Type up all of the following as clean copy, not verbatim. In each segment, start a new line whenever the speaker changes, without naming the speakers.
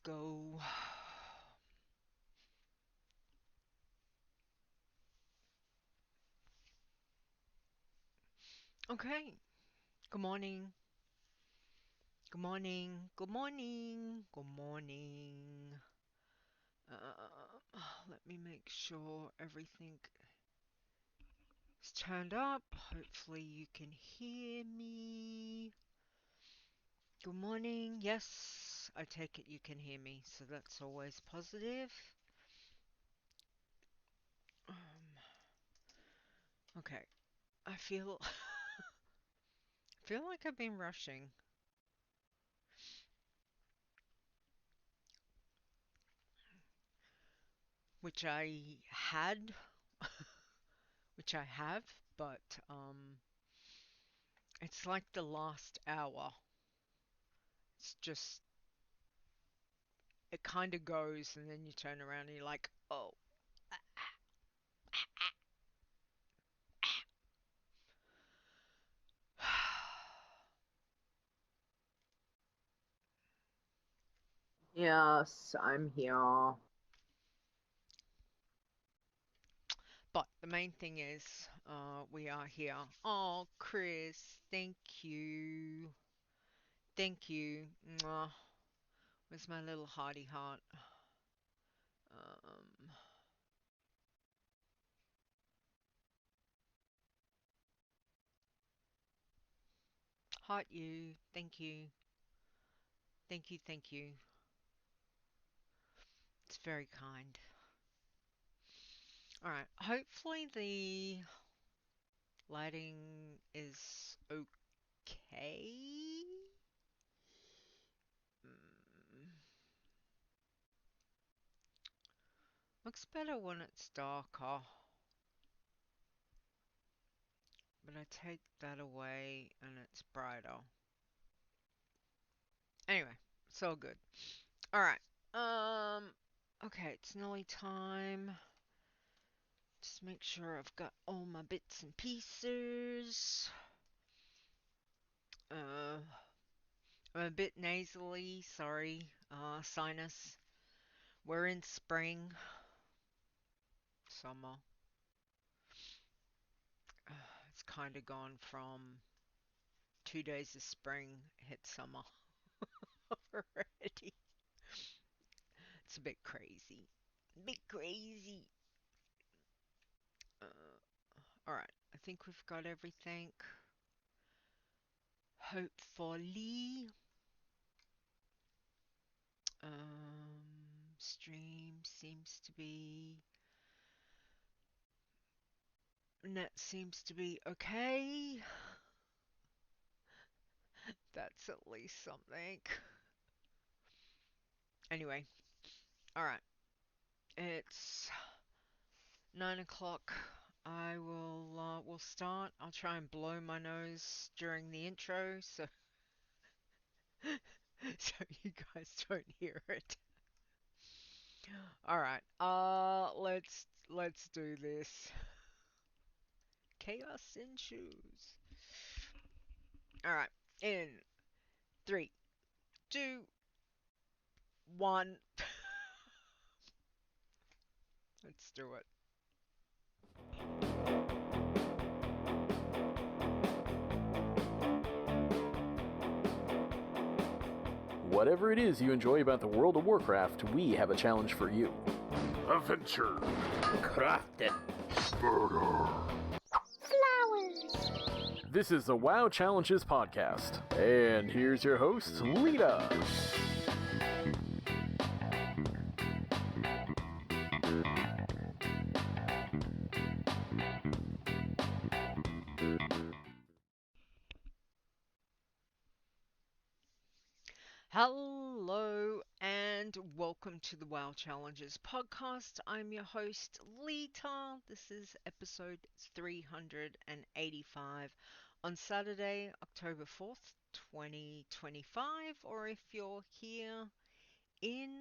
go. Okay. Good morning. Good morning. Good morning. Good morning. Let me make sure everything is turned up. Hopefully you can hear me. Good morning. Yes, I take it you can hear me, so that's always positive. Okay. I feel feel like I've been rushing, which I had, which I have, but it's like the last hour. It's just, it kind of goes, and then you turn around and you're like, oh.
Yes, I'm here.
But the main thing is, we are here. Oh, Chris, thank you. Thank you. Mwah. Where's my little hearty heart? Um, Heart you. Thank you. Thank you, thank you. It's very kind. Alright, hopefully the lighting is okay. Mm, Looks better when it's darker. But I take that away and it's brighter. Anyway, it's all good. Alright. Okay, it's nearly time. Just make sure I've got all my bits and pieces. I'm a bit nasally, sorry. Sinus. We're in spring. Summer. It's kind of gone from 2 days of spring, hit summer already. It's a bit crazy. A bit crazy. Alright, I think we've got everything. Hopefully. Stream seems to be... Net seems to be okay. That's at least something. Anyway, alright. It's 9 o'clock. I will start. I'll try and blow my nose during the intro, so so you guys don't hear it. All right. Let's do this. Chaos ensues. All right. In 3, 2, 1. Let's do it.
Whatever it is you enjoy about the World of Warcraft, we have a challenge for you.
Adventure.
Crafting.
Murder.
Flowers.
This is the WoW Challenges podcast. And here's your host, Leeta.
Hello and welcome to the WoW Challenges podcast. I'm your host, Leeta. This is episode 385 on Saturday, October 4th, 2025. Or if you're here in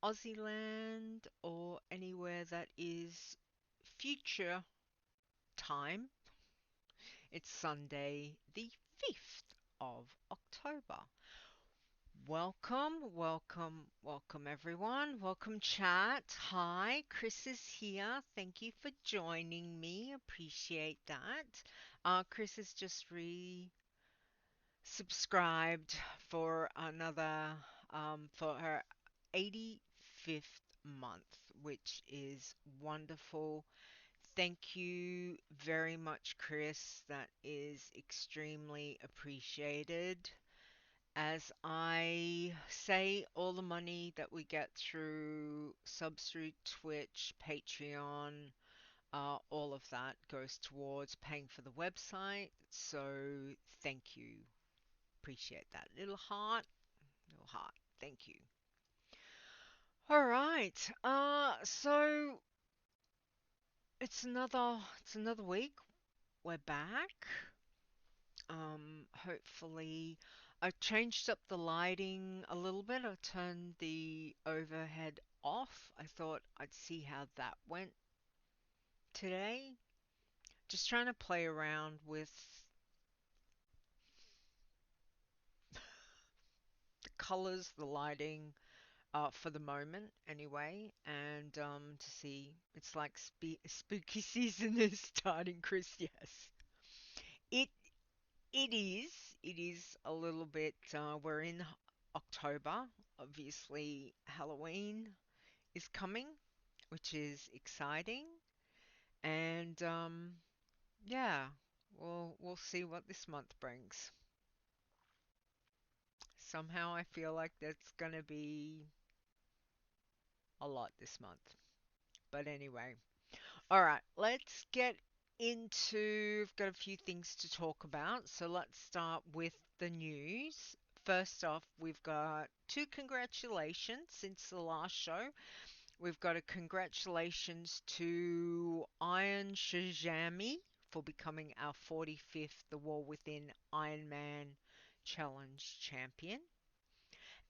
Aussie land or anywhere that is future time, it's Sunday, the 5th of October. Welcome everyone. Welcome chat. Hi, Chris is here. Thank you for joining me. Appreciate that. Chris has just subscribed for another for her 85th month, which is wonderful. Thank you very much, Chris. That is extremely appreciated. As I say, all the money that we get through subs through Twitch, Patreon, all of that goes towards paying for the website. So thank you. Appreciate that. Little heart, little heart. Thank you. All right. So it's another week. We're back. Hopefully, I changed up the lighting a little bit. I turned the overhead off. I thought I'd see how that went today. Just trying to play around with the colors, the lighting, for the moment anyway, and to see. It's like spooky season is starting, Chris. Yes, it it is. It is a little bit. We're in October. Obviously, Halloween is coming, which is exciting. And yeah, we'll see what this month brings. Somehow I feel like that's gonna be a lot this month. But anyway, all right, let's get into. I've got a few things to talk about, so let's start with the news. First off, we've got two congratulations since the last show. We've got a congratulations to Ironshjami for becoming our 45th The War Within Iron Man Challenge champion.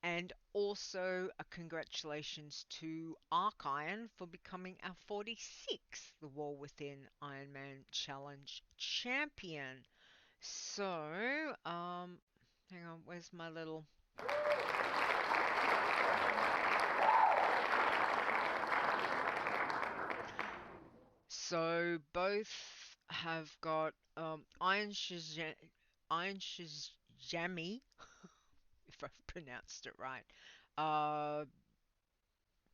And also a congratulations to Arciron for becoming our 46th The War Within Iron Man Challenge champion. So, hang on, where's my little... So both have got Iron Shizami, if I've pronounced it right, uh,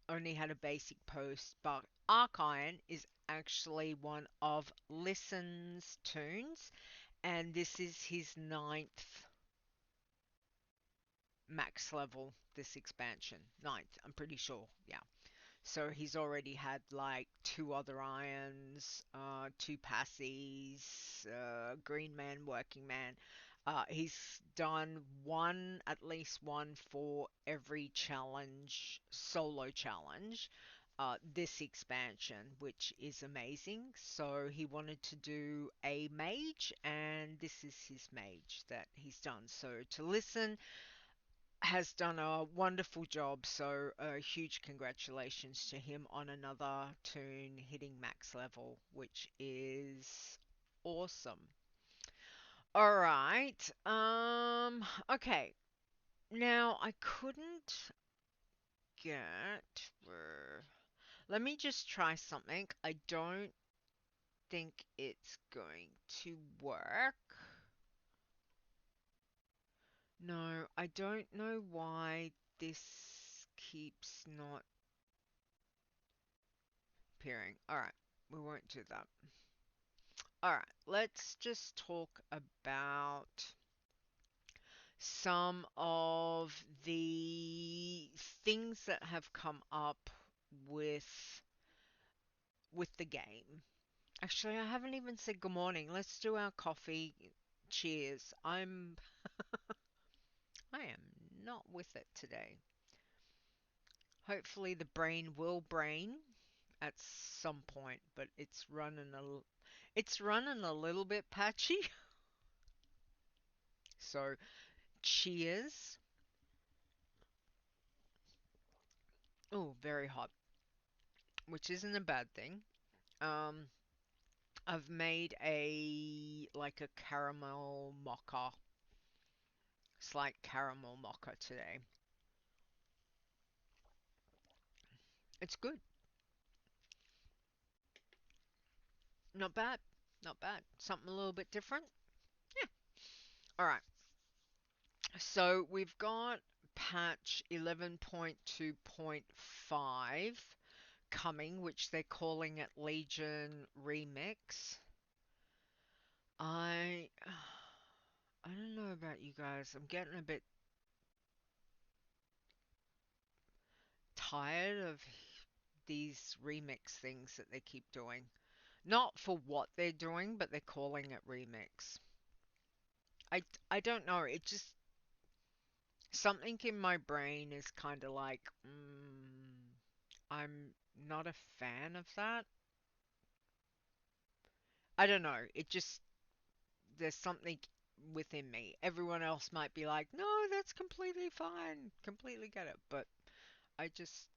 only had a basic post, but Archion is actually one of Listen's tunes, and this is his ninth max level, this expansion. Ninth, I'm pretty sure, yeah. So he's already had like two other irons, two passies, Green Man, Working Man. He's done one, at least one for every challenge, solo challenge, this expansion, which is amazing. So he wanted to do a mage, and this is his mage that he's done. So to listen, has done a wonderful job, so a huge congratulations to him on another tune hitting max level, which is awesome. All right. Okay. Now I couldn't get let me just try something. I don't think it's going to work. No, I don't know why this keeps not appearing. Alright, we won't do that. Alright, let's just talk about some of the things that have come up with the game. Actually, I haven't even said good morning. Let's do our coffee. Cheers. I am not with it today. Hopefully the brain will brain at some point, but it's running a little bit patchy. So, cheers. Oh, very hot, which isn't a bad thing. Um, I've made a like a caramel mocha It's like caramel mocha today. It's good. Not bad. Not bad. Something a little bit different. Yeah. All right. So we've got patch 11.2.5 coming, which they're calling it Legion Remix. I I don't know about you guys. I'm getting a bit tired of these remix things that they keep doing. Not for what they're doing, but they're calling it remix. I don't know. It just something in my brain is kind of like, I'm not a fan of that. I don't know. It just there's something within me. Everyone else might be like, no, that's completely fine, completely get it. But I just,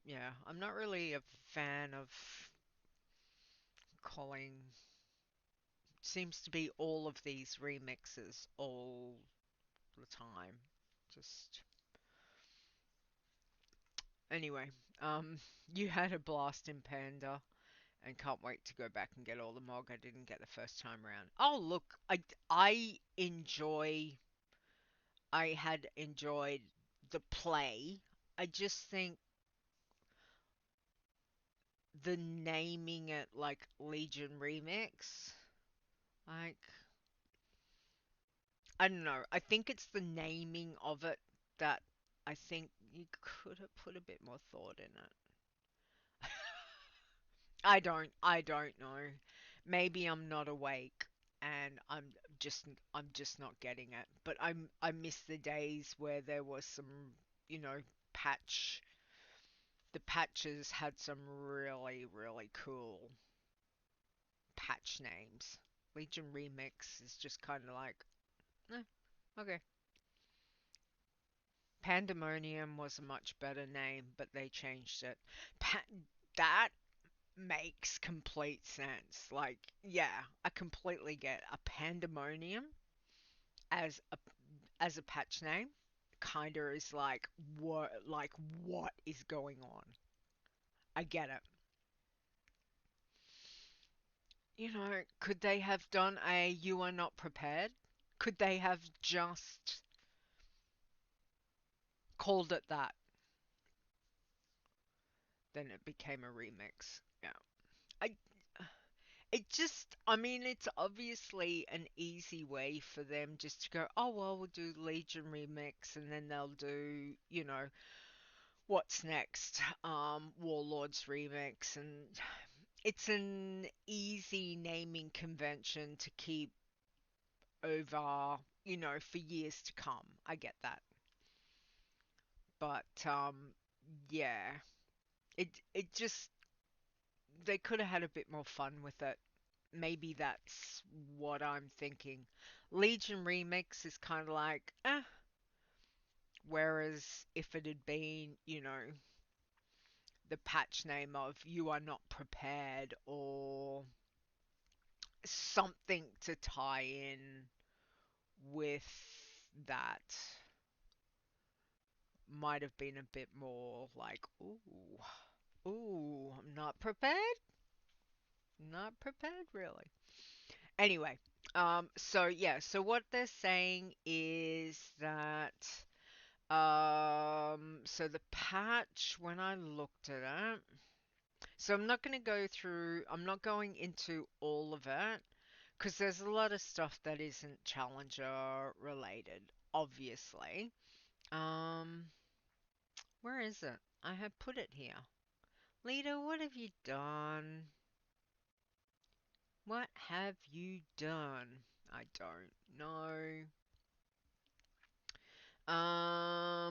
yeah, I'm not really a fan of calling. Seems to be all of these remixes all the time. Just anyway, you had a blast in Panda, and can't wait to go back and get all the mog I didn't get the first time around. Oh look, I enjoy. I had enjoyed the play. I just think the naming it like Legion Remix, like I don't know. I think it's the naming of it that I think you could have put a bit more thought in it. I don't know. Maybe I'm not awake and just I'm just not getting it. But I miss the days where there was some, you know, patch the patches had some really really cool patch names. Legion Remix is just kind of like, eh, okay. Pandemonium was a much better name, but they changed it. That makes complete sense. Like, yeah, I completely get a Pandemonium as a patch name. Kinda is like what is going on? I get it. You know, could they have done a you are not prepared? Could they have just called it that? Then it became a remix. Yeah. I it just I mean it's obviously an easy way for them just to go, oh well we'll do Legion remix and then they'll do, you know, what's next? Warlords remix and it's an easy naming convention to keep over, you know, for years to come. I get that. But yeah, it just they could have had a bit more fun with it. Maybe that's what I'm thinking. Legion Remix is kind of like, whereas if it had been, you know, the patch name of You Are Not Prepared or something to tie in with that might have been a bit more like, ooh, I'm not prepared. Not prepared, really. Anyway, so yeah, so what they're saying is that, so the patch, when I looked at it, so I'm not going to go through, I'm not going into all of it, because there's a lot of stuff that isn't Challenger related, obviously. Um, where is it? I have put it here. Leeta, what have you done? What have you done? I don't know.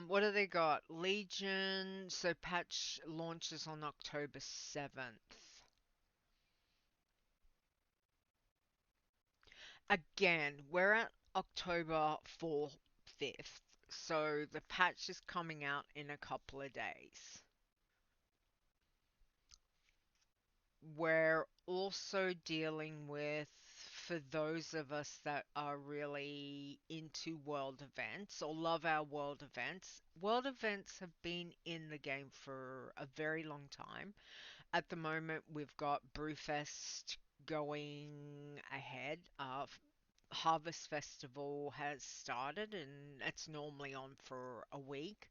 What do they got? Legion. So patch launches on October 7th. Again, we're at October 4th, 5th. So the patch is coming out in a couple of days. We're also dealing with for those of us that are really into world events or love our world events have been in the game for a very long time. At the moment, we've got Brewfest going ahead. Harvest Festival has started and it's normally on for a week.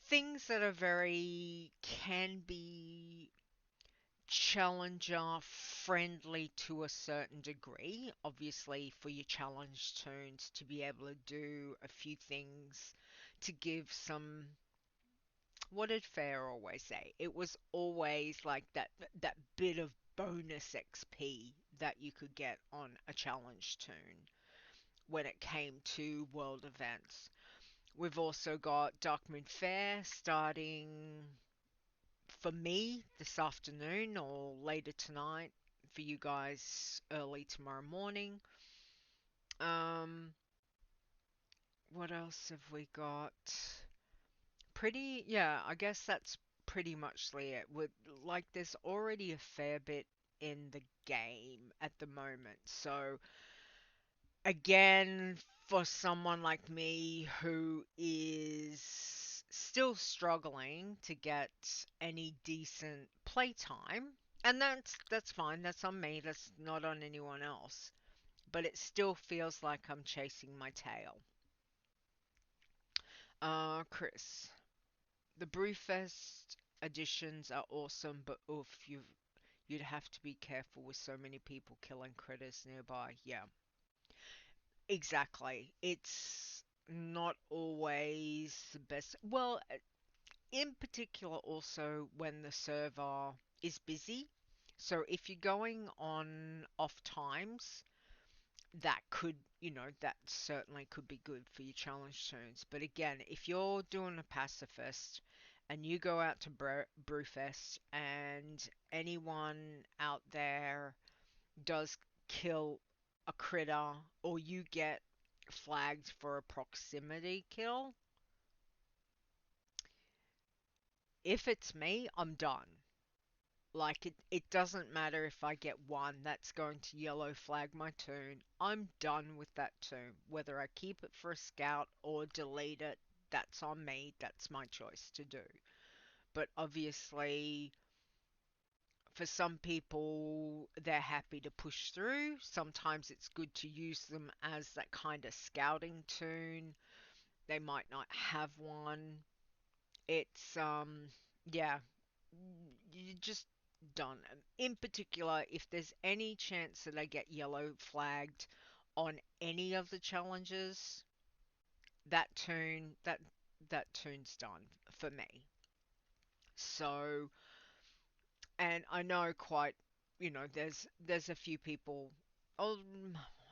Things that are very can be challenger friendly to a certain degree. Obviously, for your challenge tunes to be able to do a few things to give some. What did Fair always say? It was always like that bit of bonus XP that you could get on a challenge tune when it came to world events. We've also got Darkmoon Faire starting for me this afternoon or later tonight, for you guys early tomorrow morning. Um, what else have we got? Yeah, I guess that's pretty much it. With like, there's already a fair bit in the game at the moment, so again, for someone like me who is still struggling to get any decent playtime, and that's fine, that's on me, that's not on anyone else. But it still feels like I'm chasing my tail. Chris, the Brewfest editions are awesome, but oof, you'd have to be careful with so many people killing critters nearby. Yeah, exactly. It's not always the best. Well, in particular, also when the server is busy. So if you're going on off times, that could, that certainly could be good for your challenge turns. But again, if you're doing a pacifist and you go out to Brewfest and anyone out there does kill a critter or you get flagged for a proximity kill, if it's me, I'm done. Like, it doesn't matter if I get one that's going to yellow flag my toon. I'm done with that toon. Whether I keep it for a scout or delete it, that's on me. That's my choice to do. But obviously, for some people, they're happy to push through. Sometimes it's good to use them as that kind of scouting toon. They might not have one. It's yeah, you just done. In particular, if there's any chance that I get yellow flagged on any of the challenges, that tune's done for me. So, and I know quite, there's a few people. Oh,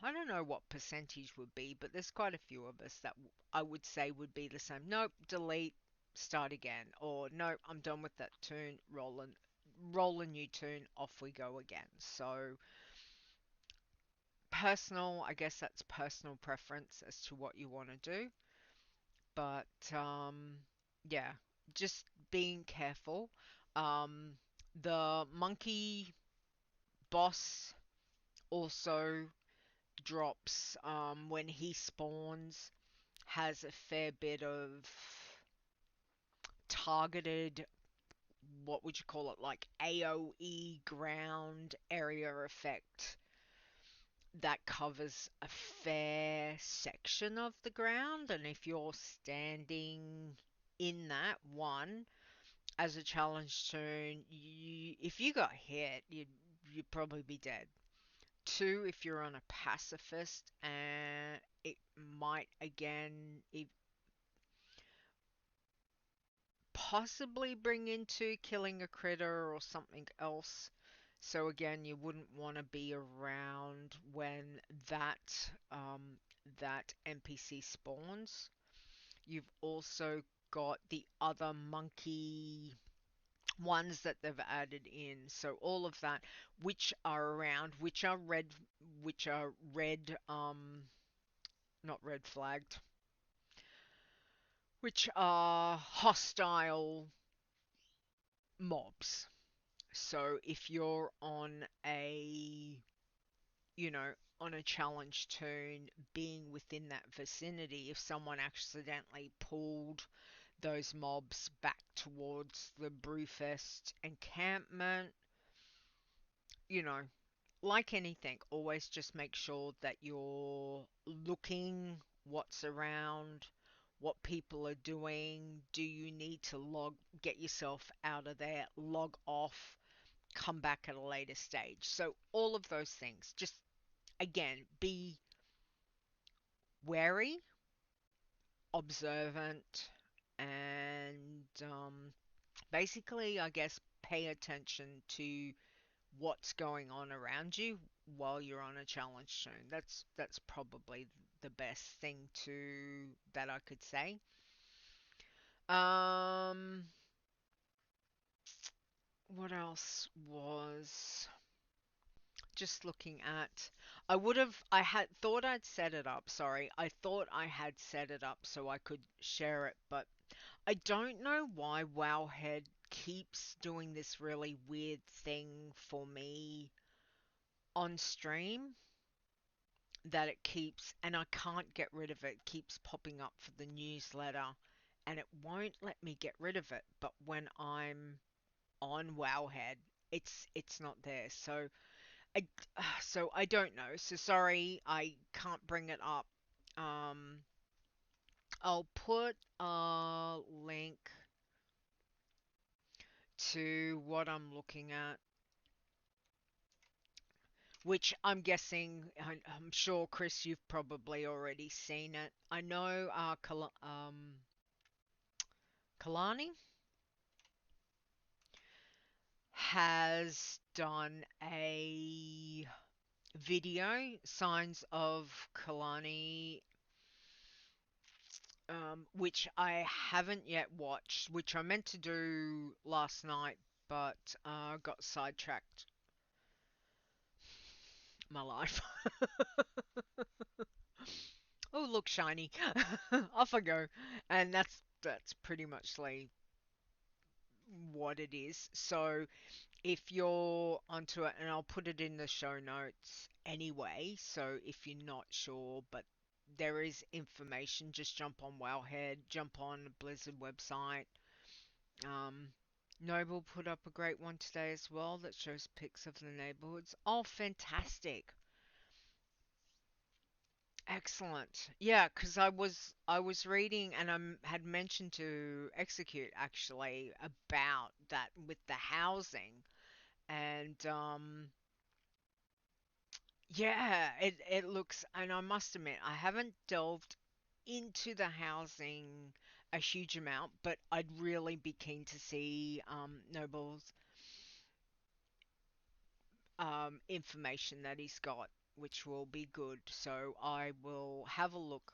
I don't know what percentage would be, but there's quite a few of us that I would say would be the same. Nope, delete, start again, or nope, I'm done with that tune. Roll a new tune, off we go again. So personal, I guess that's personal preference as to what you want to do. But yeah, just being careful. Um, the monkey boss also drops when he spawns, has a fair bit of targeted, what would you call it, like AoE ground area effect that covers a fair section of the ground. And if you're standing in that one as a challenge turn, if you got hit, you'd probably be dead. Two, if you're on a pacifist, and it might again possibly bring into killing a critter or something else. So again, you wouldn't want to be around when that NPC spawns. You've also got the other monkey ones that they've added in. So all of that, which are around, which are red, not red flagged, which are hostile mobs. So if you're on a you know, on a challenge turn, being within that vicinity, if someone accidentally pulled those mobs back towards the Brewfest encampment, you know, like anything, always just make sure that you're looking what's around, what people are doing. Do you need to get yourself out of there, log off, come back at a later stage? So, all of those things. Just again, be wary, observant, and basically, I guess, pay attention to what's going on around you while you're on a challenge zone. That's probably the best thing to that I could say. Um, what else was just looking at? I had thought I'd set it up. Sorry, I thought I had set it up so I could share it, but I don't know why Wowhead keeps doing this really weird thing for me on stream that it keeps, and I can't get rid of it. It keeps popping up for the newsletter and it won't let me get rid of it. But when I'm on Wowhead, it's not there. I so I don't know. So sorry, I can't bring it up. Um, I'll put a link to what I'm looking at, which I'm guessing, I'm sure, Chris, you've probably already seen it. I know Kalani has done a video, Signs of Kalani, which I haven't yet watched, which I meant to do last night, but got sidetracked. My life. Oh, look, shiny. Off I go. And that's pretty much like what it is. So if you're onto it, and I'll put it in the show notes anyway, so if you're not sure, but there is information, just jump on Wowhead, jump on the Blizzard website. Um, Noble put up a great one today as well that shows pics of the neighborhoods. Oh, fantastic. Excellent. Yeah, because I was reading and I had mentioned to Execute actually about that with the housing and yeah, it looks, and I must admit I haven't delved into the housing a huge amount, but I'd really be keen to see Noble's information that he's got, which will be good. So I will have a look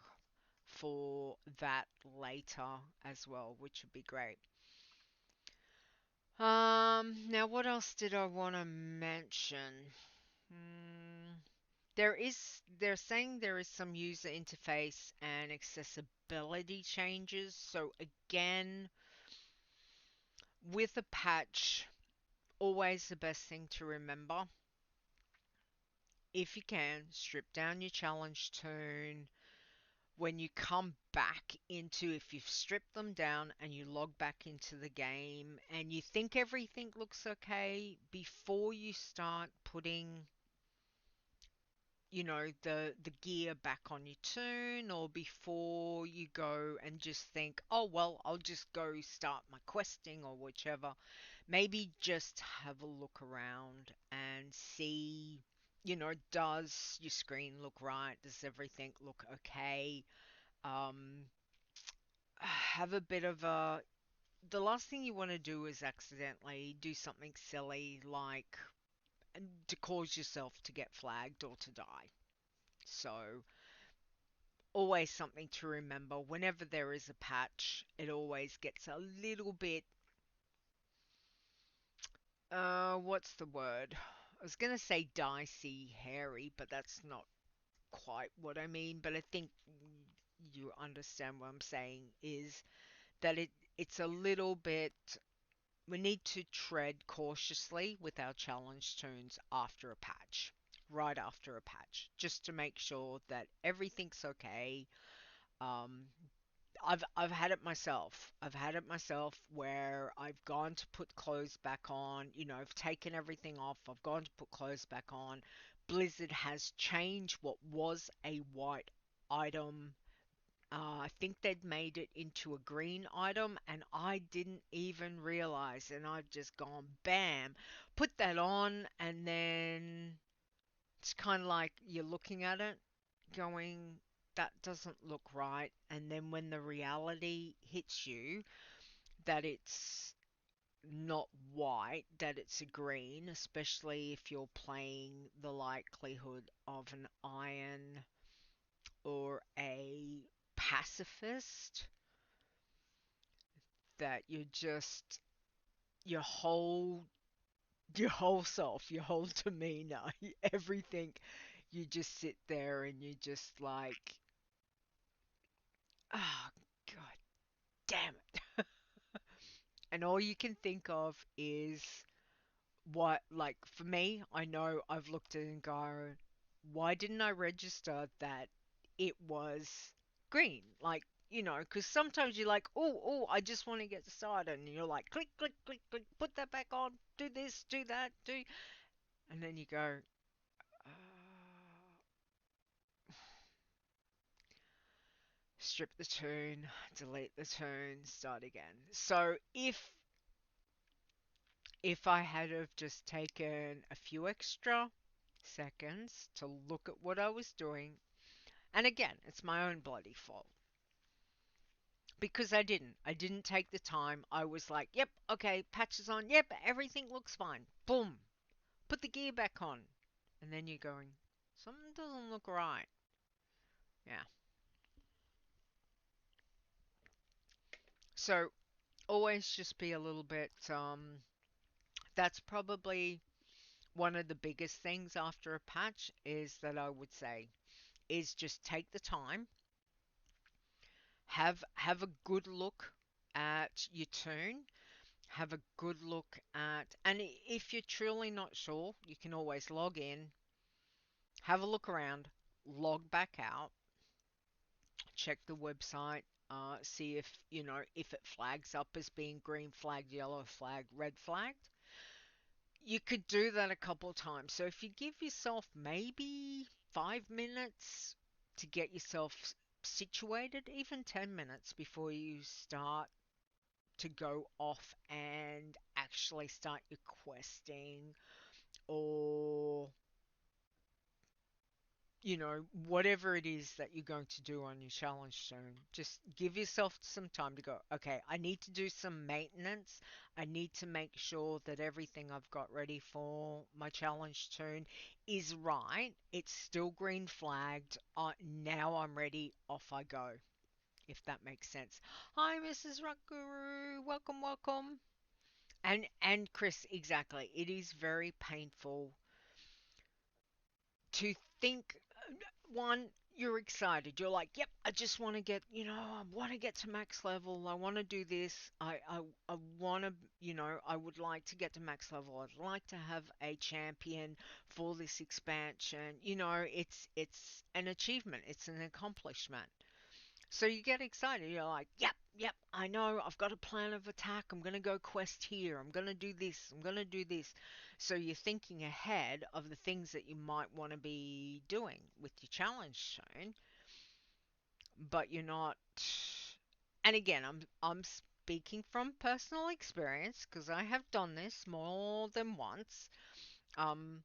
for that later as well, which would be great. Now what else did I want to mention? Hmm. They're saying there is some user interface and accessibility changes. So again, with a patch, always the best thing to remember, if you can, strip down your challenge tune. When you come back into, if you've stripped them down and you log back into the game and you think everything looks okay, before you start putting, the gear back on your tune, or before you go and just think, oh well, I'll just go start my questing or whichever, maybe just have a look around and see, does your screen look right, does everything look okay. um have a bit of a The last thing you want to do is accidentally do something silly like to cause yourself to get flagged or to die. So, always something to remember. Whenever there is a patch, it always gets a little bit, what's the word? I was going to say dicey, hairy, but that's not quite what I mean. But I think you understand what I'm saying, is that it's a little bit, we need to tread cautiously with our challenge tunes after a patch. right after a patch, just to make sure that everything's okay. Um, I've had it myself. I've had it myself where I've gone to put clothes back on, I've taken everything off, I've gone to put clothes back on. Blizzard has changed what was a white item. I think they'd made it into a green item, and I didn't even realize. And I've just gone bam, put that on, and then it's kind of like you're looking at it, going, that doesn't look right. And then when the reality hits you that it's not white, that it's a green, especially if you're playing the likelihood of an iron or a pacifist, that you're just your whole self, your whole demeanor, everything, you just sit there and you just like, oh god damn it. And all you can think of is what, like, for me, I know I've looked at it and go, why didn't I register that it was green? Like, because sometimes you're like, oh, I just want to get started. And you're like, click, click, click, click, put that back on, do this, do that, do. And then you go, uh, strip the tune, delete the tune, start again. So if I had have just taken a few extra seconds to look at what I was doing, and again, it's my own bloody fault. Because I didn't. I didn't take the time. I was like, yep, okay, patches on, yep, everything looks fine. Boom. Put the gear back on. And then you're going, something doesn't look right. Yeah. So always just be a little bit, that's probably one of the biggest things after a patch is that I would say is just take the time, have a good look at your tune, have a good look at, and if you're truly not sure, you can always log in, have a look around, log back out, check the website, see if if it flags up as being green flagged, yellow flagged, red flagged. You could do that a couple times. So if you give yourself maybe 5 minutes to get yourself situated, even 10 minutes before you start to go off and actually start your questing, or whatever it is that you're going to do on your challenge zone, just give yourself some time to go, okay, I need to do some maintenance. I need to make sure that everything I've got ready for my challenge tune is right. It's still green flagged. Now I'm ready. Off I go. If that makes sense. Hi, Mrs. Rockguru. Welcome, welcome. And Chris, exactly. It is very painful to think, one, you're excited. You're like, yep, I just want to get, I want to get to max level. I want to do this. I want to, I would like to get to max level. I'd like to have a champion for this expansion. It's an achievement. It's an accomplishment. So you get excited. You're like, yep, I know. I've got a plan of attack. I'm going to go quest here. I'm going to do this. I'm going to do this. So you're thinking ahead of the things that you might want to be doing with your challenge zone, but you're not. And again, I'm speaking from personal experience because I have done this more than once. Um,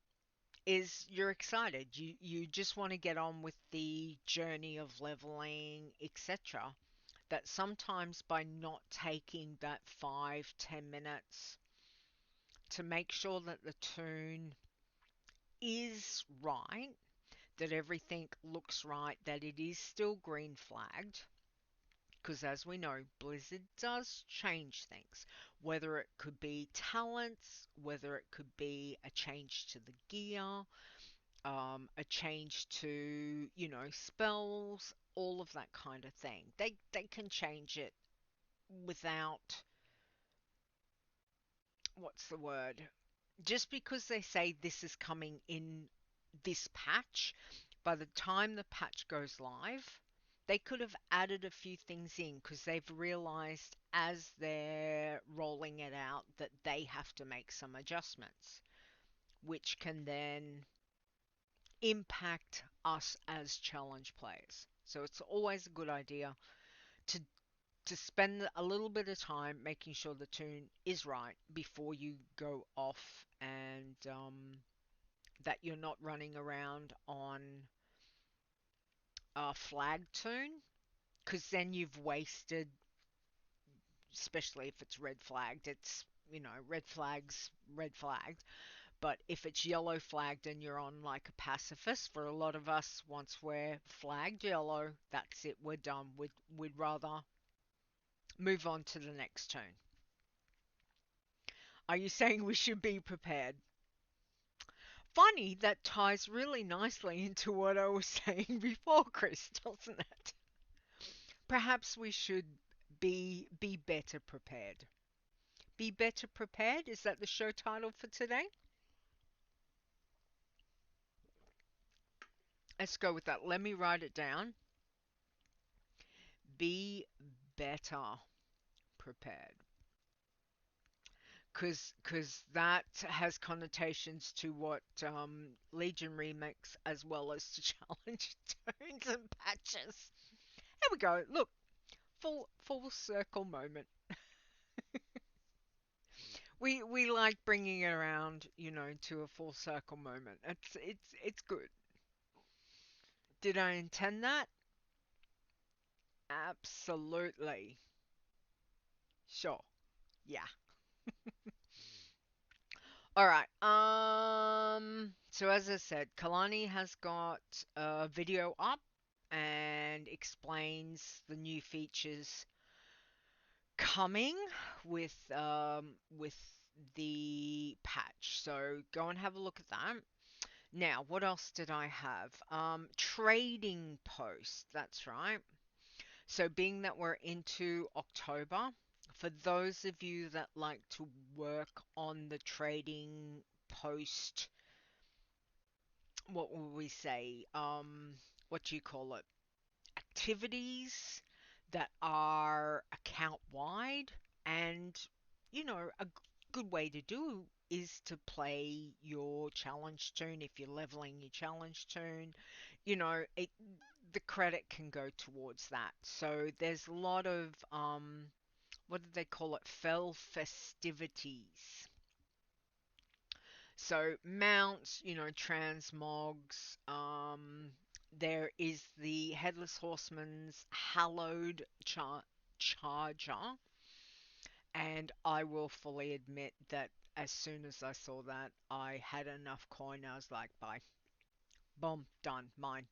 is you're excited. You just want to get on with the journey of leveling, etc. That sometimes by not taking that 5-10 minutes to make sure that the tune is right, that everything looks right, that it is still green flagged, because as we know, Blizzard does change things, whether it could be talents, whether it could be a change to the gear, a change to, spells, all of that kind of thing. They can change it without, what's the word? Just because they say this is coming in this patch, by the time the patch goes live, they could have added a few things in because they've realized as they're rolling it out that they have to make some adjustments, which can then impact us as challenge players. So it's always a good idea to spend a little bit of time making sure the tune is right before you go off, and that you're not running around on a flag tune, because then you've wasted, especially if it's red flagged. It's, red flagged. But if it's yellow flagged and you're on like a pacifist, for a lot of us, once we're flagged yellow, that's it, we're done. We'd rather move on to the next turn. Are you saying we should be prepared? Funny, that ties really nicely into what I was saying before, Chris, doesn't it? Perhaps we should be better prepared. Be better prepared? Is that the show title for today? Let's go with that. Let me write it down. Be better prepared. Because that has connotations to what Legion Remix, as well as to challenge tones and patches. There we go. Look, full circle moment. We like bringing it around, to a full circle moment. It's good. Did I intend that? Absolutely. Sure. Yeah. All right. So as I said, Kalani has got a video up and explains the new features coming with the patch. So go and have a look at that. Now, what else did I have? Trading post. That's right. So being that we're into October, for those of you that like to work on the trading post, what will we say? What do you call it? Activities that are account wide, and a good way to do is to play your challenge tune. If you're leveling your challenge tune, the credit can go towards that. So there's a lot of what do they call it? Fell festivities. So mounts, transmogs. There is the Headless Horseman's Hallowed Charger, and I will fully admit that as soon as I saw that, I had enough coin. I was like, bye, boom, done, mine.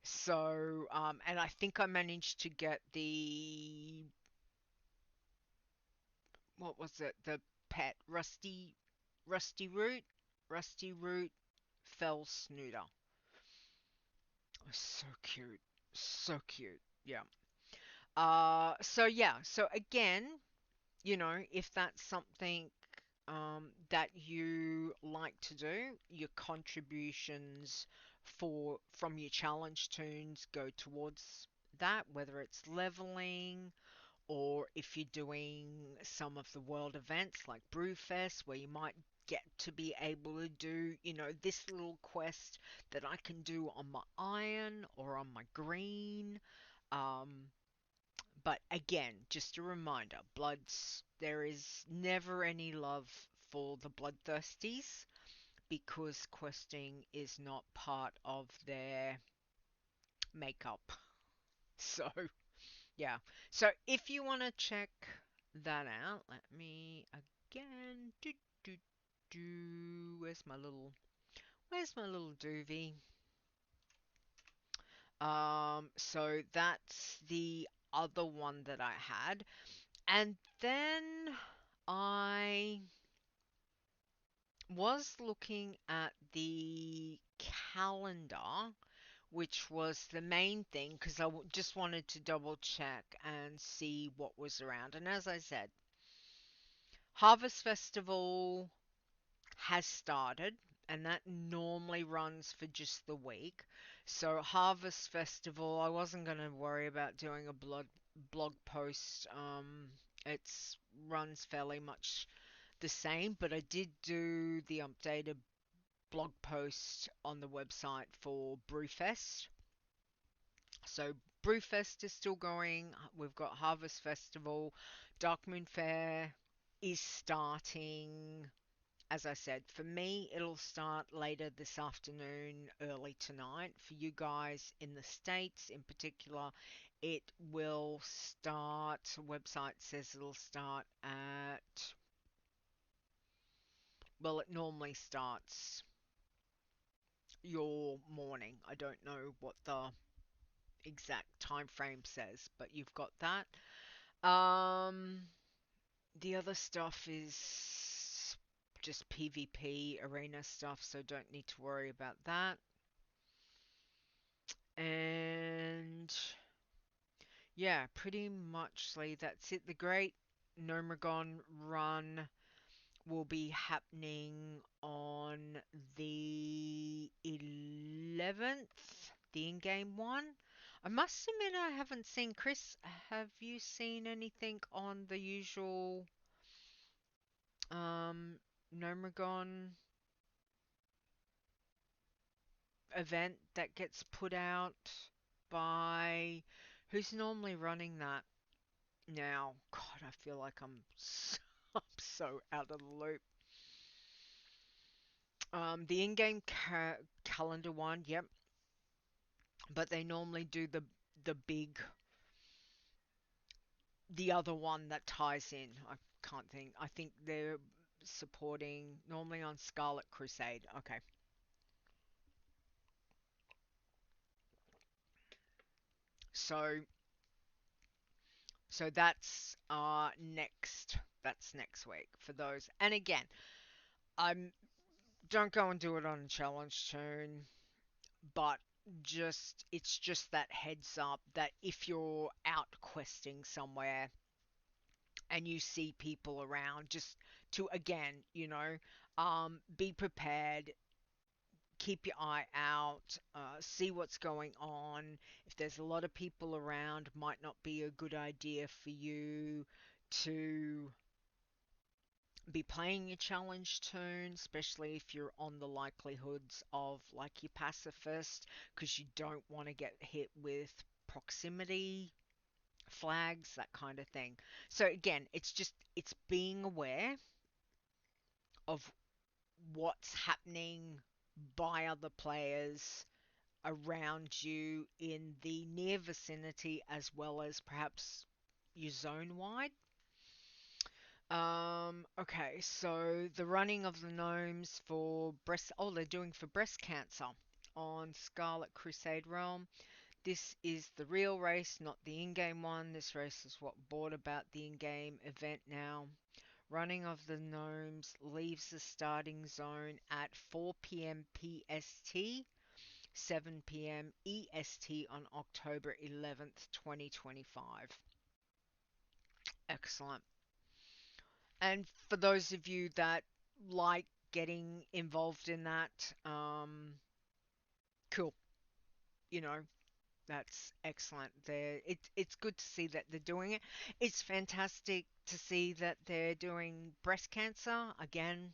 So, and I think I managed to get the, what was it? The pet Rusty Root Fell Snooter. So cute, so cute. Yeah. So yeah. So again, if that's something that you like to do, your contributions from your challenge tunes go towards that, whether it's leveling, or if you're doing some of the world events like Brewfest, where you might get to be able to do, this little quest that I can do on my iron or on my green. Um, but again, just a reminder, there is never any love for the bloodthirsties, because questing is not part of their makeup. So, yeah. So if you want to check that out, let me again where's my little doobie? So that's the other one that I had. And then I was looking at the calendar, which was the main thing, because just wanted to double check and see what was around. And as I said, Harvest Festival has started, and that normally runs for just the week. So Harvest Festival, I wasn't going to worry about doing a blog post. It's runs fairly much the same, but I did do the updated blog post on the website for Brewfest. So Brewfest is still going. We've got Harvest Festival. Darkmoon Faire is starting. As I said, for me, it'll start later this afternoon, early tonight. For you guys in the States in particular, it will start, the website says it'll start at, well, it normally starts your morning. I don't know what the exact time frame says, but you've got that. The other stuff is just PvP arena stuff, so don't need to worry about that. And yeah, pretty much that's it. The Great Nomagon run will be happening on the 11th, the in-game one. I must admit I haven't seen. Chris, have you seen anything on the usual Nomagon event that gets put out by who's normally running that now? God, I feel like I'm so out of the loop. The in-game calendar one, yep, but they normally do the big, the other one that ties in. I can't think. I think they're supporting normally on Scarlet Crusade. Okay. So that's next week for those. And again, I'm don't go and do it on a challenge tune, but it's just that heads up that if you're out questing somewhere and you see people around, just to again, be prepared, keep your eye out, see what's going on. If there's a lot of people around, might not be a good idea for you to be playing your challenge tune, especially if you're on the likelihoods of like your pacifist, because you don't want to get hit with proximity flags, that kind of thing. So again, it's being aware of what's happening by other players around you in the near vicinity as well as perhaps your zone wide. Okay, so the running of the gnomes for they're doing for breast cancer on Scarlet Crusade Realm. This is the real race, not the in-game one. This race is what brought about the in-game event now. Running of the gnomes leaves the starting zone at 4 p.m. PST, 7 p.m. EST on October 11th, 2025. Excellent. And for those of you that like getting involved in that, cool. You know, that's excellent. It's good to see that they're doing it. It's fantastic to see that they're doing breast cancer again.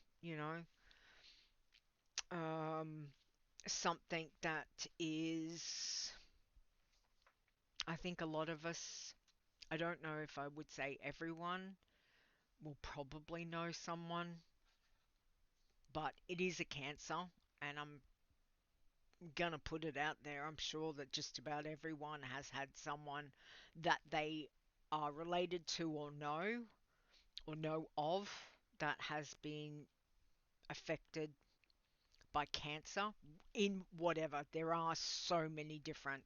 Um, Something that is, I think a lot of us. I don't know if I would say everyone will probably know someone, but it is a cancer, and I'm gonna put it out there. I'm sure that just about everyone has had someone that they are related to or know of that has been affected by cancer in whatever. There are so many different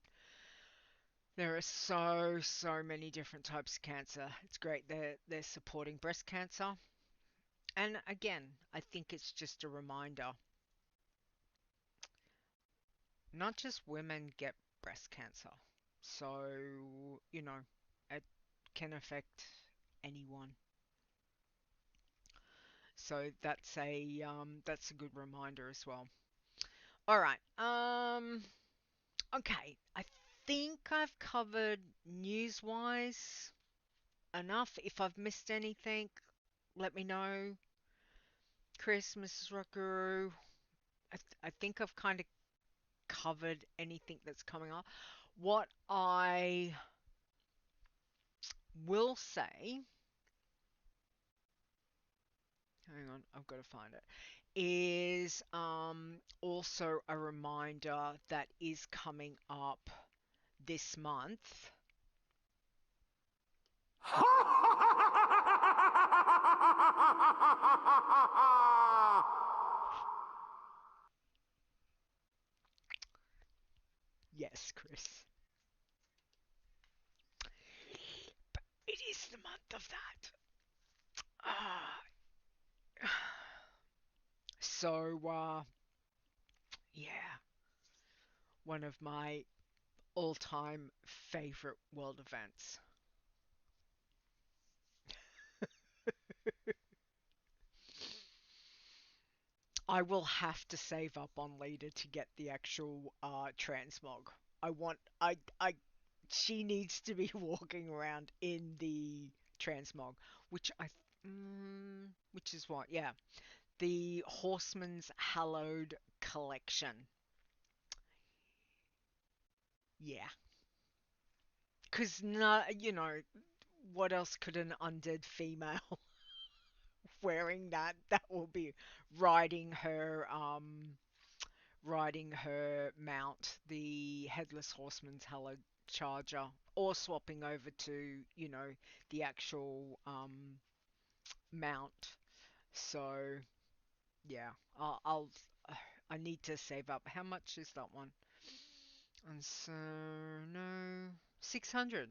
types of cancer. It's great they're supporting breast cancer. And again, I think it's just a reminder, not just women get breast cancer. So, it can affect anyone. So that's a good reminder as well. All right. Okay. I think I've covered news-wise enough. If I've missed anything, let me know. Chris, Mrs. Rockaroo. I think I've kind of covered anything that's coming up. What I will say, hang on, I've got to find it, is also a reminder that is coming up this month. Yes, Chris. It is the month of that. Ah. So, yeah, one of my all-time favorite world events. I will have to save up on Leeta to get the actual transmog. I she needs to be walking around in the transmog, which which is what, yeah, the Horseman's Hallowed collection. Yeah, because no, what else could an undead female wearing that? That will be riding her mount, the Headless Horseman's Hallowed Charger, or swapping over to, the actual mount. So yeah, I need to save up. How much is that one? And so no, 600.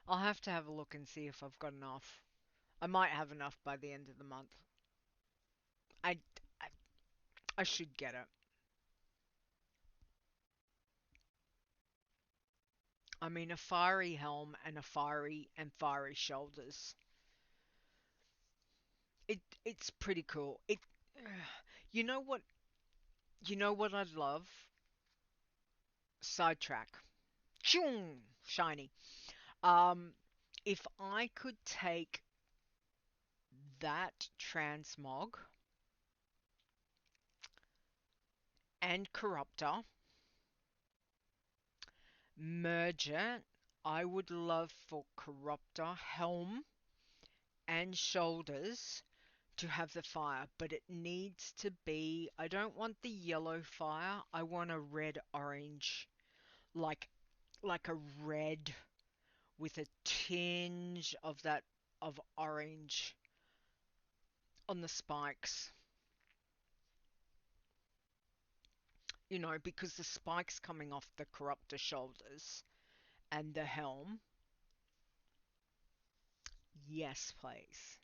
I'll have to have a look and see if I've got enough. I might have enough by the end of the month. I I, I should get it. I mean, a fiery helm and fiery shoulders. It's pretty cool. You know what? You know what I'd love? Sidetrack. Choom! Shiny. Um, if I could take that transmog and corruptor, merge it, I would love for corruptor helm and shoulders to have the fire, but it needs to be. I don't want the yellow fire. I want a red orange, like a red with a tinge of that of orange on the spikes. Because the spikes coming off the corruptor shoulders and the helm. Yes, please.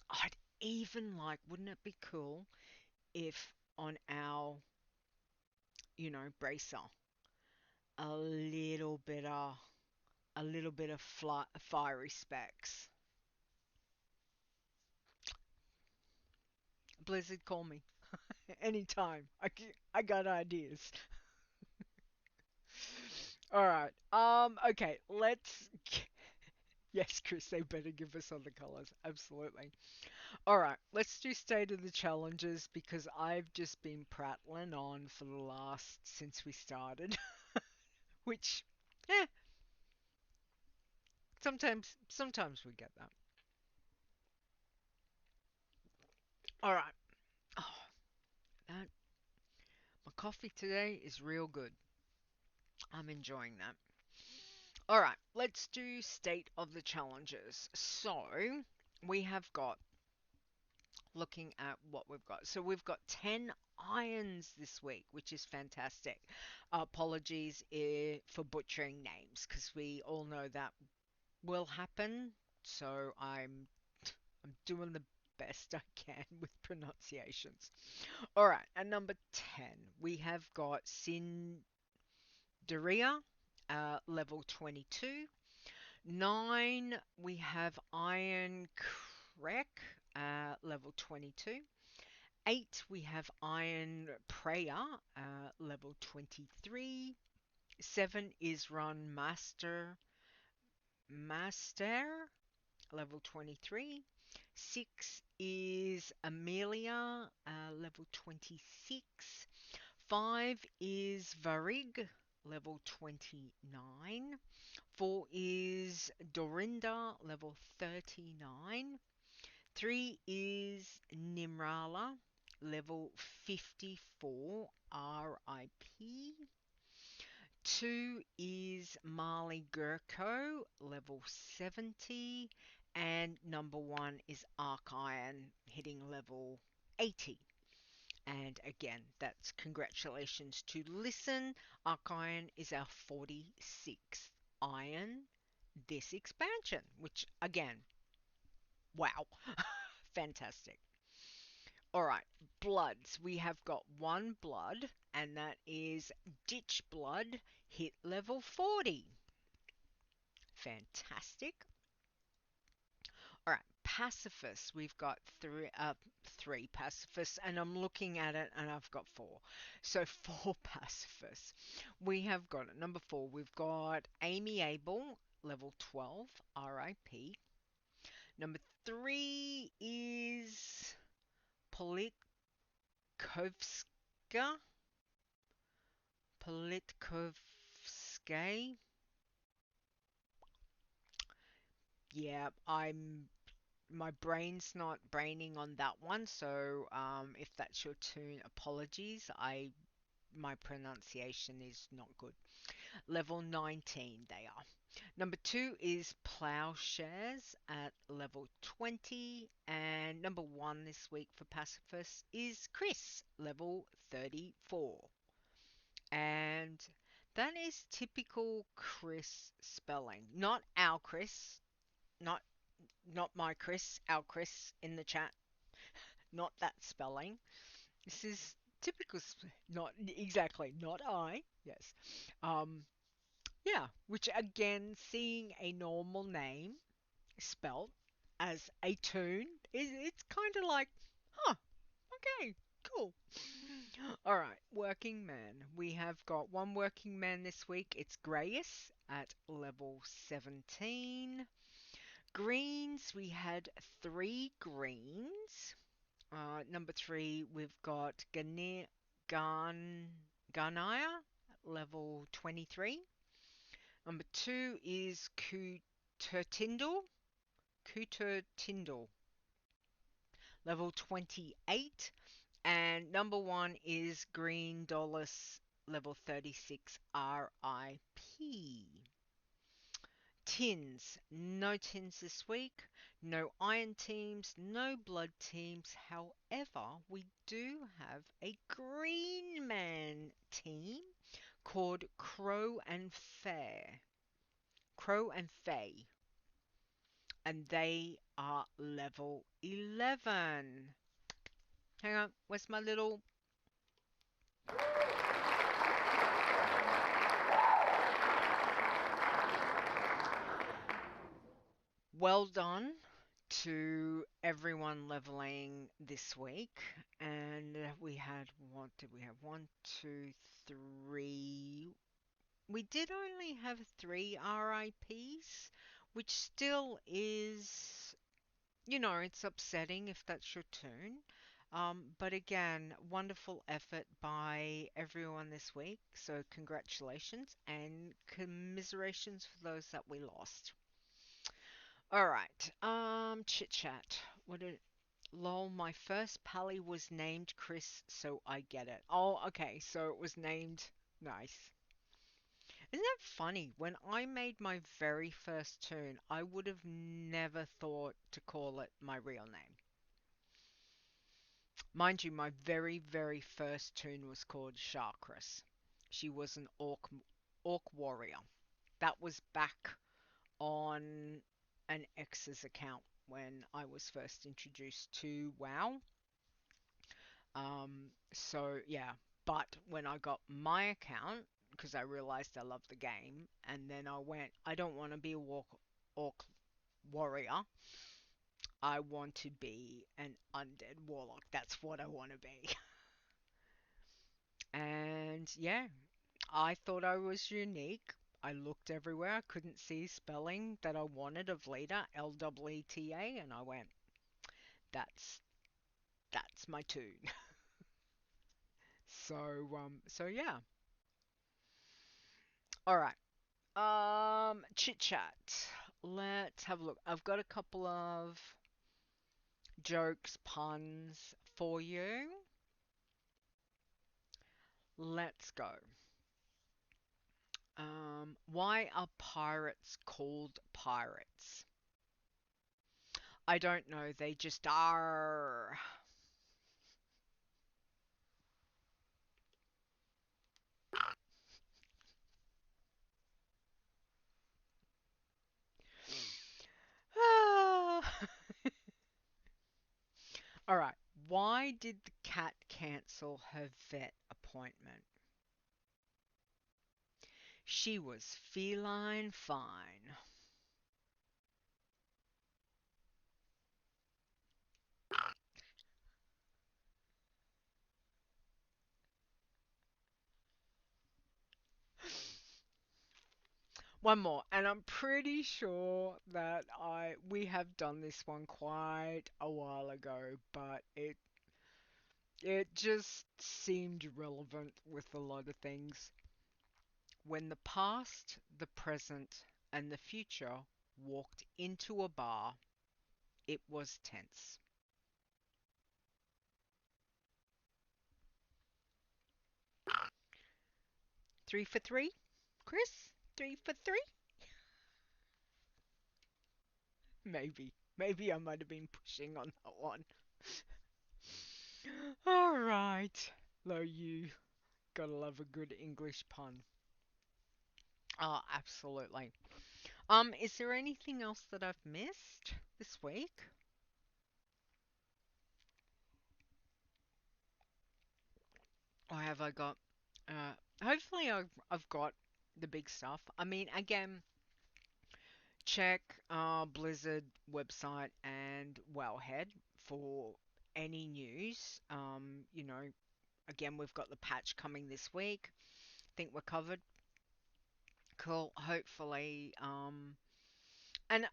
I'd even like, wouldn't it be cool if on our, bracer, a little bit of fiery specks. Blizzard, call me anytime. I got ideas. All right. Okay. Yes, Chris. They better give us other colors. Absolutely. All right. Let's do state of the challenges because I've just been prattling on for the last since we started, which, eh, sometimes we get that. All right. Oh, that my coffee today is real good. I'm enjoying that. All right, let's do state of the challenges. So, we have got, looking at what we've got. So, we've got 10 irons this week, which is fantastic. Apologies for butchering names because we all know that will happen. So, I'm doing the best I can with pronunciations. All right, at number 10, we have got Cinderia, level 22. 9, we have Iron. Trek, level 22. 8, we have Iron Prayer, level 23. 7 is Run Master, level 23. 6 is Amelia, level 26. 5 is Varig, level 29. 4 is Dorinda, level 39. 3 is Nimrala, level 54, RIP. 2 is Marley Gurko, level 70. And number 1 is Arciron, hitting level 80. And again, that's congratulations to Listen. Arciron is our 46th Iron this expansion, which again, wow, fantastic. Alright, bloods. We have got one blood, and that is Ditch Blood, hit level 40. Fantastic. Alright, pacifists. We've got three pacifists, and I'm looking at it, and I've got four. So four pacifists. We have got at number 4, we've got Amy Abel, level 12, RIP. Number 3 is Politkovska. Politkovsky. Yeah, my brain's not braining on that one, so if that's your tune, apologies. My pronunciation is not good. Level 19 they are. Number 2 is Plowshares at level 20, and number 1 this week for Pacifist is Chris, level 34. And that is typical Chris spelling. Not our Chris, not my Chris, our Chris in the chat. Not that spelling. This is typical, not exactly, not I. Yes. Yeah, which again, seeing a normal name spelt as a tune it's kind of like, huh, okay, cool. All right, working man. We have got one working man this week. It's Grayus at level 17. Greens, we had 3 greens. Number 3, we've got Ganaya, level 23. Number 2 is Kutertindle, level 28. And number 1 is Green Dolus, level 36, RIP. Tins. No tins this week. No iron teams. No blood teams. However, we do have a green man team called Crow and Fair. Crow and Faye. And they are level 11. Hang on. Where's my little... Well done to everyone leveling this week. And we had, what did we have? 1, 2, 3. We did only have 3 RIPs, which still is, it's upsetting if that's your turn. But again, wonderful effort by everyone this week. So congratulations and commiserations for those that we lost. All right. Chit chat. Lol, my first pally was named Chris, so I get it. Oh, okay. So it was named. Nice. Isn't that funny? When I made my very first tune, I would have never thought to call it my real name. Mind you, my very, very first tune was called Sharkress. She was an orc warrior. That was back on an ex's account when I was first introduced to WoW. So yeah, but when I got my account, because I realized I loved the game, and then I went, I don't want to be a orc warrior. I want to be an undead warlock. That's what I want to be. And yeah, I thought I was unique. I looked everywhere. I couldn't see spelling that I wanted of Leeta, Leeta, and I went, that's that's my tune. So yeah. All right. Chit chat. Let's have a look. I've got a couple of jokes, puns for you. Let's go. Why are pirates called pirates? I don't know. They just are. All right. Why did the cat cancel her vet appointment? She was feline fine. One more, and I'm pretty sure that we have done this one quite a while ago, but it just seemed relevant with a lot of things. When the past, the present, and the future walked into a bar, it was tense. 3 for 3, Chris? 3 for 3? Maybe I might have been pushing on that one. All right, though you gotta love a good English pun. Oh, absolutely. Is there anything else that I've missed this week? Or have I got uh hopefully I've got the big stuff. I mean, again, check Blizzard website and Wowhead for any news. Again, we've got the patch coming this week. Think we're covered. Cool. Hopefully, and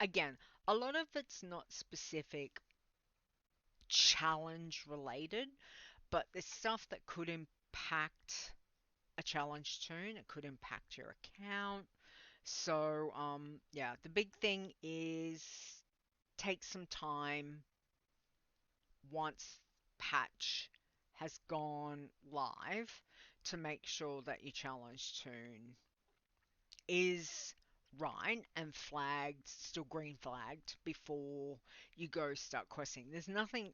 again, a lot of it's not specific challenge related, but there's stuff that could impact a challenge tune. It could impact your account. So, yeah, the big thing is take some time once patch has gone live to make sure that your challenge tune is right and flagged, still green flagged before you go start questing. There's nothing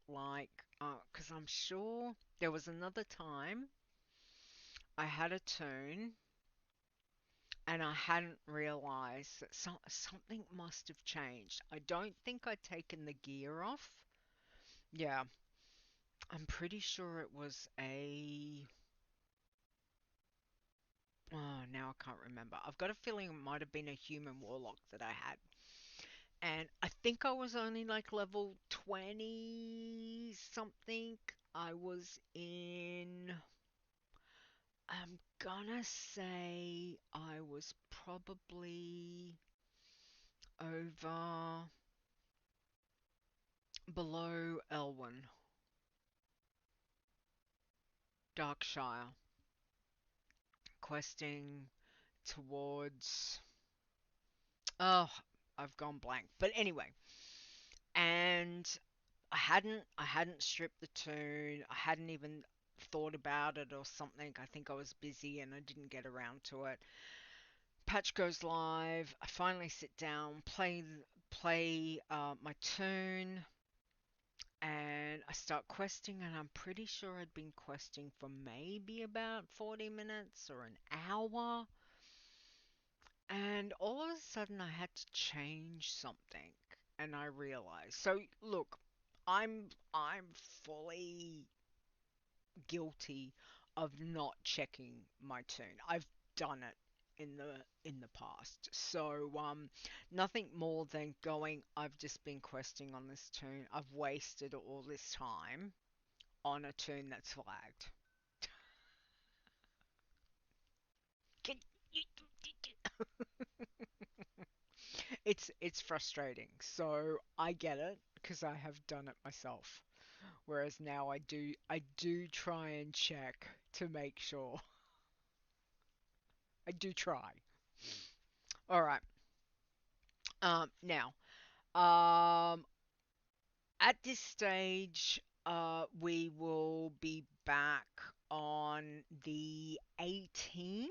like, because I'm sure there was another time I had a tune and I hadn't realized that something must have changed. I don't think I'd taken the gear off. Yeah, I'm pretty sure it was a. Oh, now I can't remember. I've got a feeling it might have been a human warlock that I had. And I think I was only like level 20 something. I was in. I'm gonna say I was probably over below Elwyn, Darkshire, questing towards. Oh, I've gone blank. But anyway, and I hadn't stripped the tune. I hadn't even thought about it or something. I think I was busy and I didn't get around to it. Patch goes live. I finally sit down, play my tune, and I start questing. And I'm pretty sure I'd been questing for maybe about 40 minutes or an hour. And all of a sudden, I had to change something, and I realized. So look, I'm fully guilty of not checking my tune. I've done it in the past. So nothing more than going, I've just been questing on this toon. I've wasted all this time on a toon that's flagged. It's frustrating. So I get it because I have done it myself. Whereas now I do try and check to make sure. I do try. All right. Now, um, at this stage, we will be back on the 18th,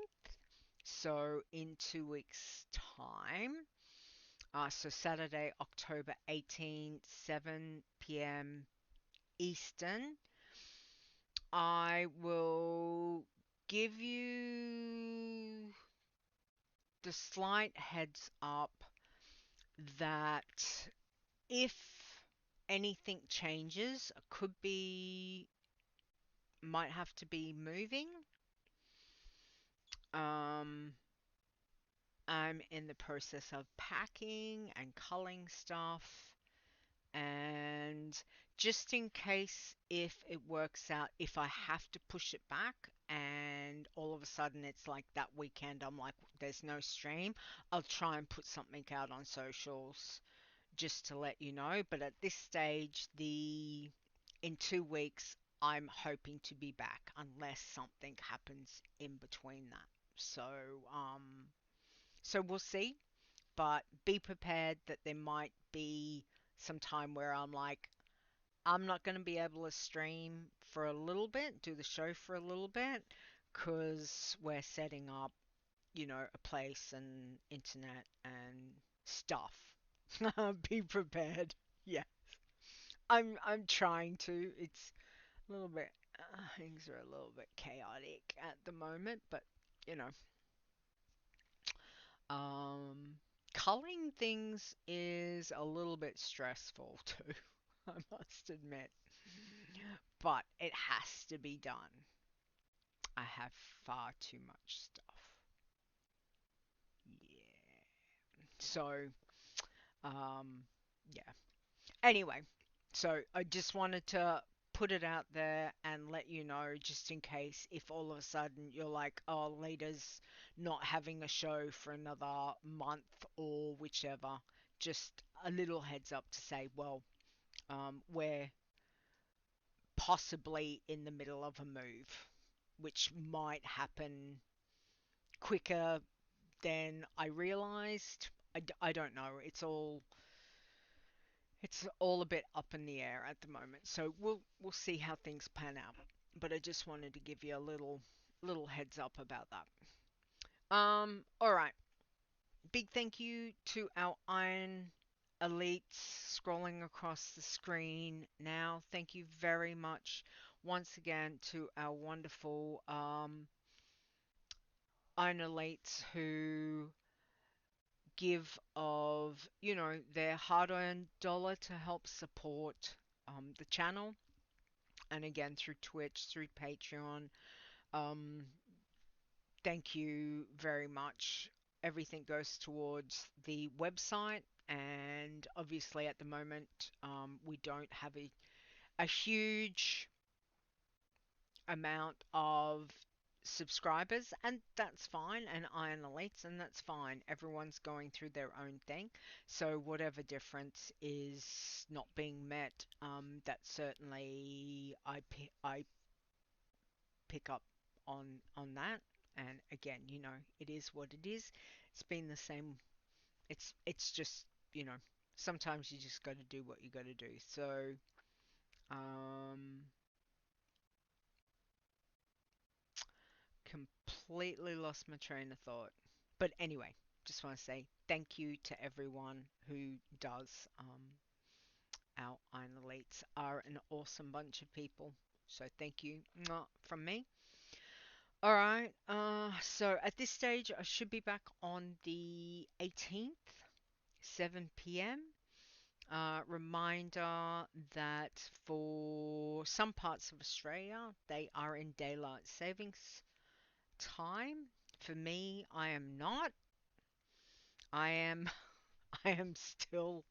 so in 2 weeks' time. So Saturday, October 18th, 7 p.m. Eastern. I will give you the slight heads up that if anything changes, could be, might have to be moving. Um, I'm in the process of packing and culling stuff, and just in case if it works out, if I have to push it back and all of a sudden it's like that weekend, I'm like, there's no stream, I'll try and put something out on socials just to let you know. But at this stage, the in 2 weeks, I'm hoping to be back unless something happens in between that. So, so we'll see. But be prepared that there might be some time where I'm like, I'm not going to be able to stream for a little bit, do the show for a little bit, because we're setting up, a place and internet and stuff. Be prepared. Yeah. I'm trying to. It's a little bit things are a little bit chaotic at the moment, but you know, um culling things is a little bit stressful too, I must admit. But it has to be done. I have far too much stuff. Yeah. So, um yeah. Anyway, so I just wanted to put it out there and let you know, just in case if all of a sudden you're like, oh, Leeta's not having a show for another month or whichever, just a little heads up to say, well, we're possibly in the middle of a move, which might happen quicker than I realized. I don't know. It's all a bit up in the air at the moment, so we'll see how things pan out. But I just wanted to give you a little heads up about that. All right. Big thank you to our Iron Elites scrolling across the screen now. Thank you very much once again to our wonderful Iron Elites who give of, their hard-earned dollar to help support the channel. And again, through Twitch, through Patreon. Um, Thank you very much. Everything goes towards the website, and obviously at the moment, we don't have a huge amount of subscribers, and that's fine, and Iron Elites, and that's fine. Everyone's going through their own thing, so whatever difference is not being met, that certainly I pick up on that. And again, it is what it is. It's been the same. It's just, sometimes you just got to do what you got to do. So, um, completely lost my train of thought. But anyway, just want to say thank you to everyone who does. Our Iron Elites are an awesome bunch of people. So thank you from me. All right. So at this stage, I should be back on the 18th, 7 p.m. Reminder that for some parts of Australia, they are in daylight savings time for me, I am not. I am I am still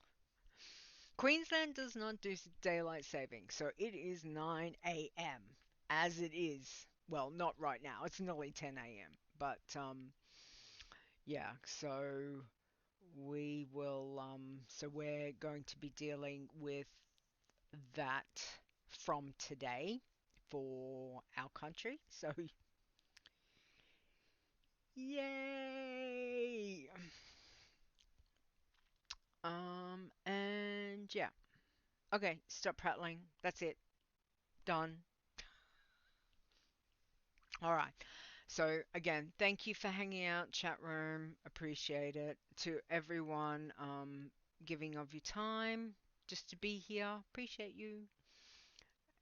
Queensland does not do daylight saving, so it is 9 a.m. as it is. Well, not right now. It's nearly 10 a.m. But yeah, so we're going to be dealing with that from today for our country. So yay. And yeah. Okay, stop prattling. That's it. Done. All right. So again, thank you for hanging out, chat room. Appreciate it. To everyone giving of your time just to be here. Appreciate you.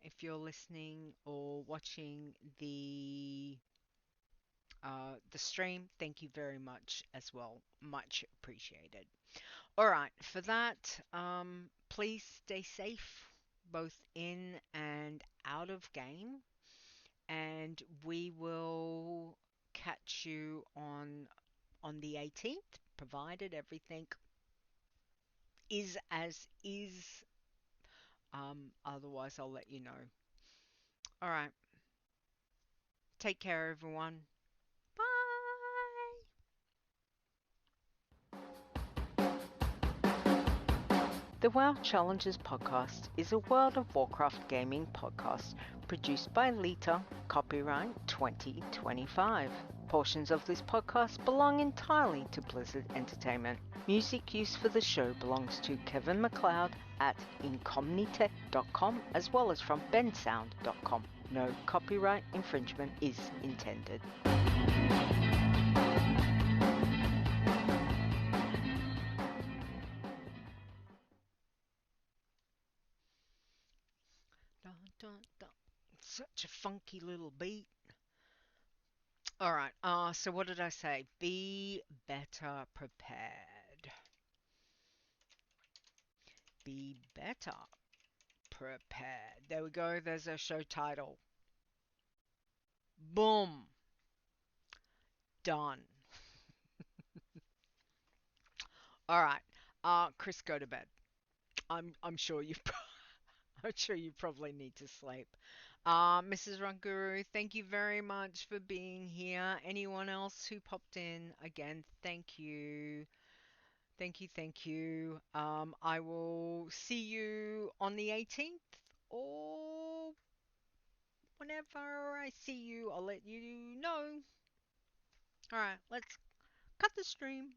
If you're listening or watching the stream, thank you very much as well. Much appreciated. All right, for that, please stay safe both in and out of game, and we will catch you on the 18th, provided everything is as is. Otherwise, I'll let you know. All right, take care, everyone. Bye. The WoW Challenges podcast is a World of Warcraft gaming podcast produced by Leeta, copyright 2025. Portions of this podcast belong entirely to Blizzard Entertainment. Music used for the show belongs to Kevin MacLeod at incomnitech.com as well as from bensound.com. No copyright infringement is intended. Dun, dun, dun. Such a funky little beat. All right. So what did I say? Be better prepared. Be better prepared. There we go. There's our show title. Boom. Done. All right. Chris, go to bed. I'm sure you I'm sure you probably need to sleep. Mrs. Ranguru, thank you very much for being here. Anyone else who popped in, again, thank you. Thank you, thank you. I will see you on the 18th or whenever I see you, I'll let you know. Alright, let's cut the stream.